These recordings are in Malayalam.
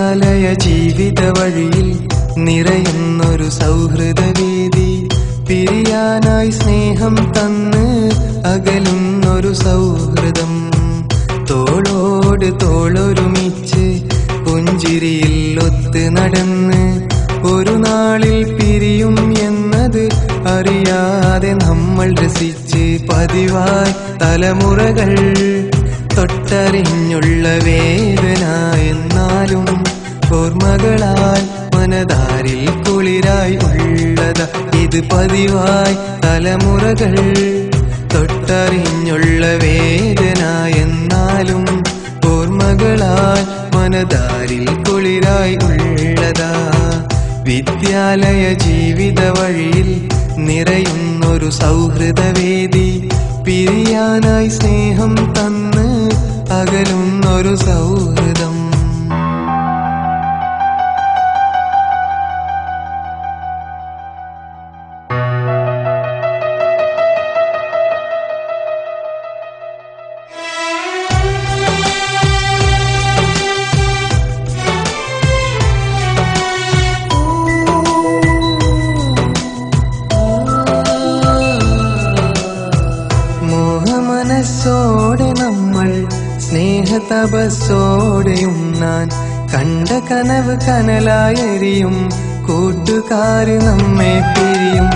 വിദ്യാലയ ജീവിത വഴിയിൽ നിറയുന്നൊരു സൗഹൃദവേദി, പിരിയാനായി സ്നേഹം തന്ന് അകലുന്നൊരു സൗഹൃദം. തോളോട് തോളൊരുമിച്ച് പുഞ്ചിരിയിൽ ഒത്ത് നടന്ന് ഒരു നാളിൽ പിരിയും എന്നത് അറിയാതെ നമ്മൾ രസിച്ച് പതിവായി തലമുറകൾ തൊട്ടറിഞ്ഞുള്ള വേദന. എന്നാലും ഓർമ്മകളാൽ മനതാരിൽ കുളിരായി ഉള്ളത ഇത് പതിവായി തലമുറകൾ തൊട്ടറിഞ്ഞുള്ള വേദന. എന്നാലും ഓർമ്മകളാൽ മനതാരിൽ കുളിരായി ഉള്ളതാ. വിദ്യാലയ ജീവിത വഴിയിൽ നിറയുന്നൊരു സൗഹൃദവേദി, പിരിയാനായി സ്നേഹം തന്ന് അകലുന്നൊരു സൗഹൃദം. മനസ്സോടെ നമ്മൾ സ്നേഹതപസ്സോടെ ഉണ്ണാൻ കണ്ട കനവ് കനലായെരിയും കൂട്ടുകാര് നമ്മെ പിരിയും.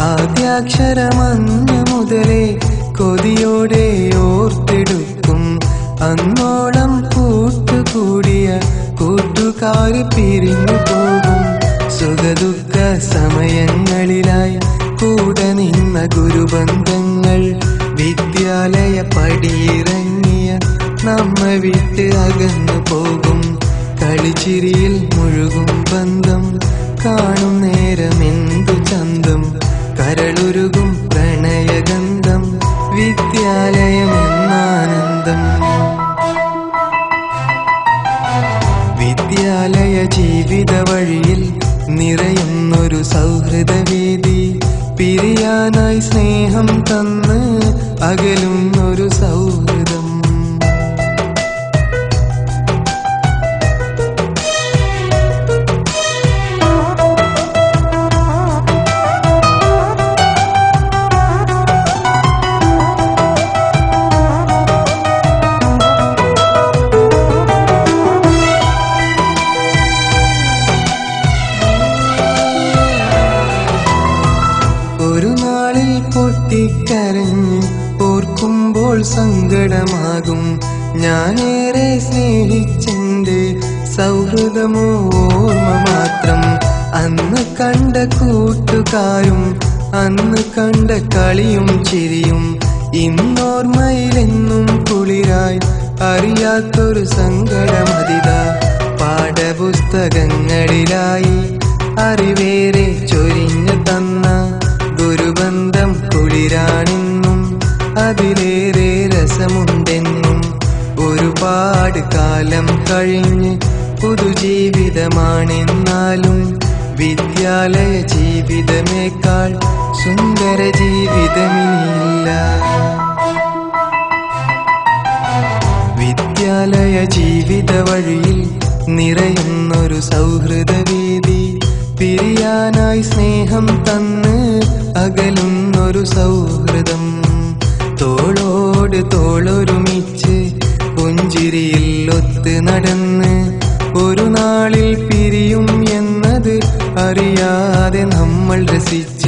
ആദ്യാക്ഷരമന്ന് മുതലേ കൊതിയോടെ ഓർത്തെടുക്കും അന്നോളം കൂട്ടുകൂടിയ കൂട്ടുകാര് പിരിഞ്ഞു പോകും. സുഖദുഃഖ സമയങ്ങളിലായി കൂടെ നിന്ന ഗുരുബന്ധങ്ങൾ വിദ്യാലയ പടിയിറങ്ങിയ നമ്മ വിട്ട് അകന്നു പോകും. കളിച്ചിരിയിൽ മുഴുകും ബന്ധം കാണും നേരമെന്തു ചന്തം. കരളുരുകും പ്രണയഗന്ധം വിദ്യാലയമെന്നാനന്ദം. വിദ്യാലയ ജീവിത വഴിയിൽ നിറയുന്നൊരു സൗഹൃദവേദി, പിരിയാനായി സ്നേഹം തന്ന് അകലുന്നൊരു സൗഹൃദം. ഒരു നാളിൽ പൊട്ടിക്കരഞ്ഞ് ഓർക്കുമ്പോൾ സങ്കടമാകും. ഞാനേറെ സ്നേഹിച്ചെന്റെ സൗഹൃദമോ ഓർമ്മ മാത്രം. അന്ന് കണ്ട കൂട്ടുകാരും അന്ന് കണ്ട കളിയും ചിരിയും ഇന്നോർമ്മയിലെന്നും കുളിരായി അറിയാത്തൊരു സങ്കടമതിതാ. പാഠപുസ്തകങ്ങളിലായി അറിവേറെ ചൊരിഞ്ഞു തന്ന ഗുരുബന്ധം കുളിരാണെന്നും അതിലേറെ രസമുണ്ടെന്നും. ഒരുപാട് കാലം കഴിഞ്ഞ് പുതുജീവിതമാണെന്നാലും വിദ്യാലയ ജീവിതമേക്കാൾ സുന്ദര ജീവിതമിനിയില്ല. വിദ്യാലയ ജീവിത വഴിയിൽ നിറയുന്നൊരു സൗഹൃദവേദി, പിരിയാനായി സ്നേഹം തന്ന് അകലുന്നൊരു സൗഹൃദം. തോളോട് തോളൊരുമിച്ച് പുഞ്ചിരിയിൽ ഒത്ത് നടന്ന് ഒരു നാളിൽ പിരിയും എന്നത് അറിയാതെ നമ്മൾ രസിച്ച്